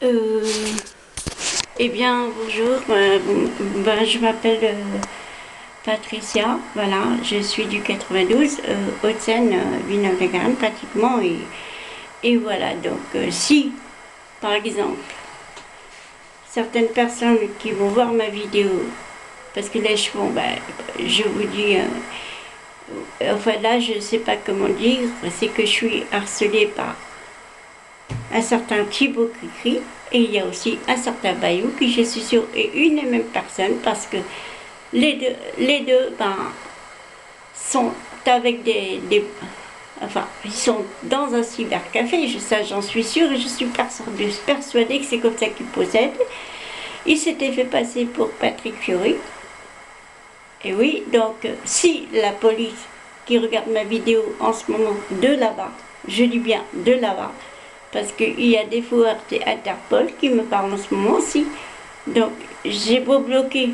Euh, eh bien, bonjour. Je m'appelle Patricia. Voilà, je suis du 92, Haute-Seine, Villeneuve-la-Garenne, pratiquement. Et voilà, donc, si, par exemple, certaines personnes qui vont voir ma vidéo, parce que là, je vous dis, enfin là, je ne sais pas comment dire, c'est que je suis harcelée par un certain Thibaut Cricri, et il y a aussi un certain Bayou qui, je suis sûre, est une et même personne, parce que les deux sont avec enfin, ils sont dans un cybercafé, ça j'en suis sûre, et je suis persuadée que c'est comme ça qu'ils possèdent. Il s'était fait passer pour Patrick Fiori. Et oui, donc si la police qui regarde ma vidéo en ce moment de là-bas, je dis bien de là-bas, parce qu'il y a des foueurs Interpol qui me parlent en ce moment aussi. Donc j'ai beau bloquer,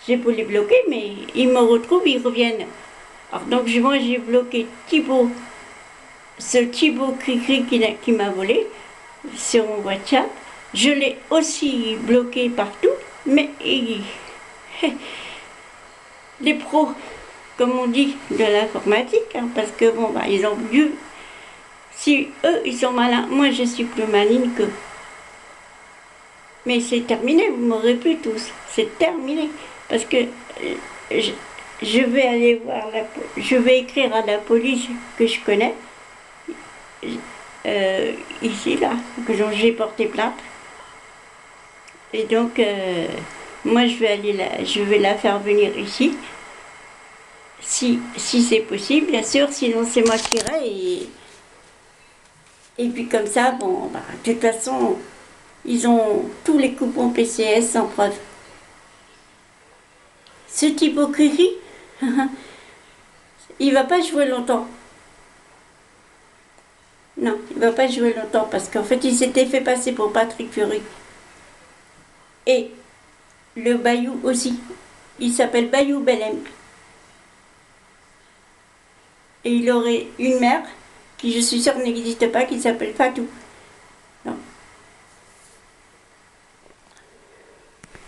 j'ai beau les bloquer, mais ils me retrouvent, ils reviennent. Alors donc moi j'ai bloqué Thibaut, ce Thibaut Cricri qui m'a volé sur mon WhatsApp. Je l'ai aussi bloqué partout, mais les pros, comme on dit, de l'informatique, hein, parce que bon, ils ont dû. Si eux, ils sont malins, moi je suis plus maligne qu'eux. Mais c'est terminé, vous m'aurez plus tous. C'est terminé. Parce que je, je vais aller voir je vais écrire à la police que je connais, ici, là, que j'ai porté plainte. Et donc, moi je vais la faire venir ici. Si c'est possible, bien sûr, sinon c'est moi qui irai. Et puis comme ça, bon, de toute façon, ils ont tous les coupons PCS sans preuve. Ce type au Cricri, il va pas jouer longtemps. Non, il va pas jouer longtemps parce qu'en fait, il s'était fait passer pour Patrick Fury. Et le Bayou aussi. Il s'appelle Bayou Belém. Et il aurait une mère qui, je suis sûre, n'existe pas, qui s'appelle Fatou. Non.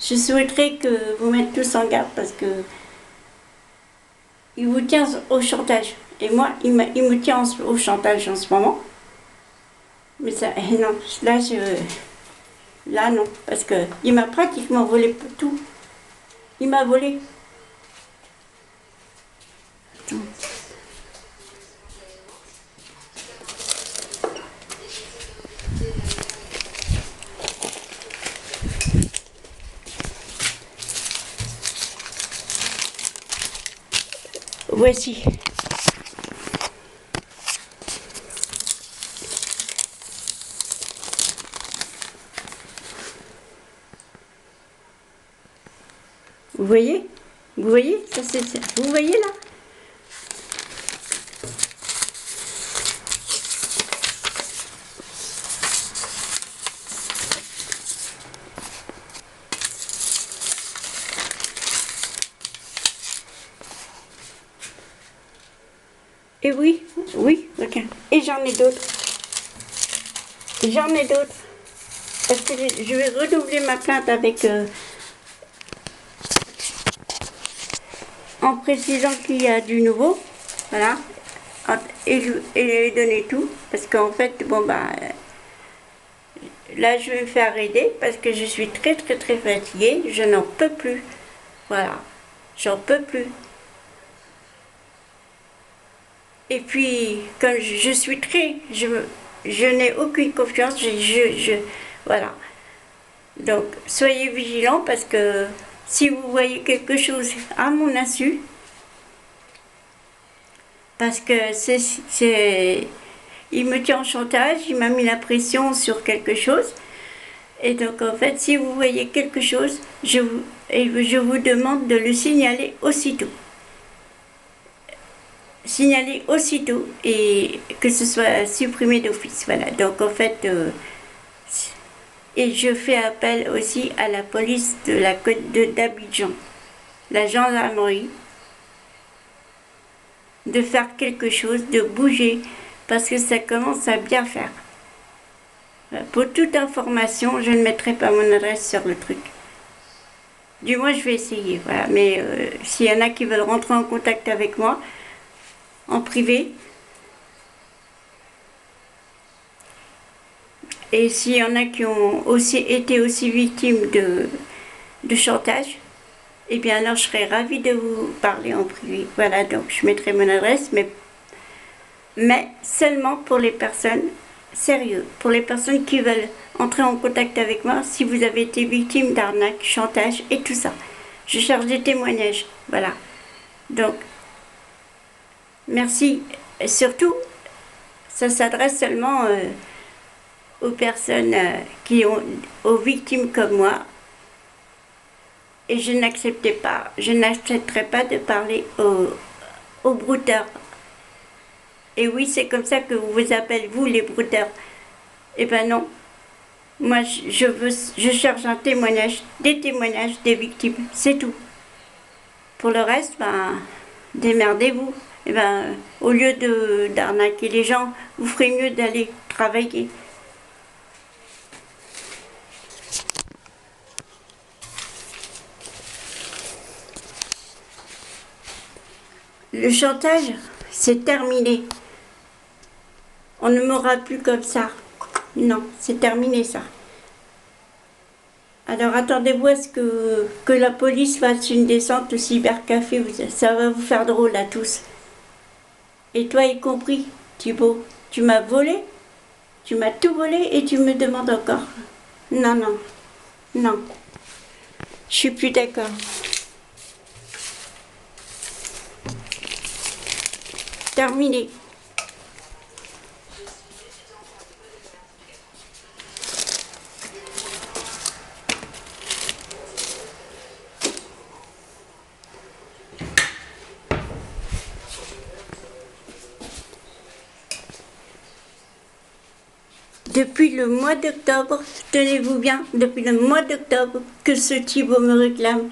Je souhaiterais que vous mettiez tous en garde parce que il vous tient au chantage. Et moi, il me tient au chantage en ce moment. Mais ça, non, là non, parce que il m'a pratiquement volé tout. Il m'a volé. Voici. Vous voyez? Vous voyez? Vous voyez là? Et oui, oui, regarde. Et j'en ai d'autres. J'en ai d'autres. Parce que je vais renouveler ma plainte avec en précisant qu'il y a du nouveau. Voilà. Et lui donner tout. Parce qu'en fait, bon là je vais me faire aider parce que je suis très très très fatiguée. Je n'en peux plus. Voilà. J'en peux plus. Et puis, comme je suis très. Je n'ai aucune confiance. Voilà. Donc, soyez vigilants parce que si vous voyez quelque chose à mon insu, parce que il me tient en chantage, il m'a mis la pression sur quelque chose. Et donc, en fait, si vous voyez quelque chose, je vous demande de le signaler aussitôt. Signaler aussitôt et que ce soit supprimé d'office. Voilà. Donc, en fait, et je fais appel aussi à la police de la côte d'Abidjan, la gendarmerie, de faire quelque chose, de bouger, parce que ça commence à bien faire. Pour toute information, je ne mettrai pas mon adresse sur le truc. Du moins, je vais essayer, voilà. Mais s'il y en a qui veulent rentrer en contact avec moi, en privé, et s'il y en a qui ont aussi été aussi victimes de chantage, eh bien alors je serais ravie de vous parler en privé. Voilà, donc je mettrai mon adresse, mais seulement pour les personnes sérieuses, pour les personnes qui veulent entrer en contact avec moi si vous avez été victime d'arnaque, chantage et tout ça. Je cherche des témoignages, voilà. Donc, merci. Et surtout, ça s'adresse seulement aux personnes aux victimes comme moi. Et je n'accepterai pas de parler aux brouteurs. Et oui, c'est comme ça que vous vous appelez, vous, les brouteurs. Eh ben non. Moi, je cherche un témoignage, des témoignages des victimes. C'est tout. Pour le reste, ben, démerdez-vous. Eh ben, au lieu d'arnaquer les gens, vous ferez mieux d'aller travailler. Le chantage, c'est terminé. On ne m'aura plus comme ça. Non, c'est terminé ça. Alors attendez-vous à ce que la police fasse une descente au cybercafé. Ça va vous faire drôle à tous. Et toi y compris, Thibaut. Tu m'as volé, tu m'as tout volé et tu me demandes encore. Non, non, non. Je suis plus d'accord. Terminé. Depuis le mois d'octobre, tenez-vous bien, depuis le mois d'octobre que ce Thibaut me réclame.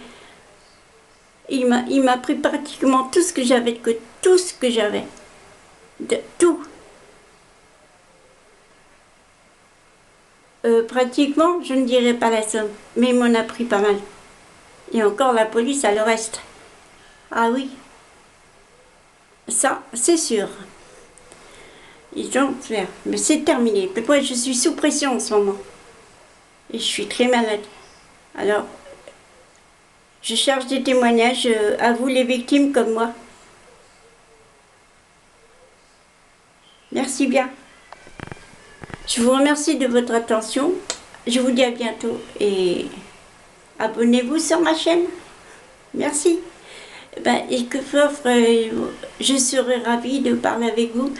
Il m'a pris pratiquement tout ce que j'avais, tout ce que j'avais. De tout. Pratiquement, je ne dirais pas la somme, mais il m'en a pris pas mal. Et encore la police à le reste. Ah oui. Ça, c'est sûr. Ils vont faire. Mais c'est terminé. Moi, je suis sous pression en ce moment. Et je suis très malade. Alors, je cherche des témoignages à vous, les victimes comme moi. Merci bien. Je vous remercie de votre attention. Je vous dis à bientôt et abonnez-vous sur ma chaîne. Merci. Et que je serai ravie de parler avec vous.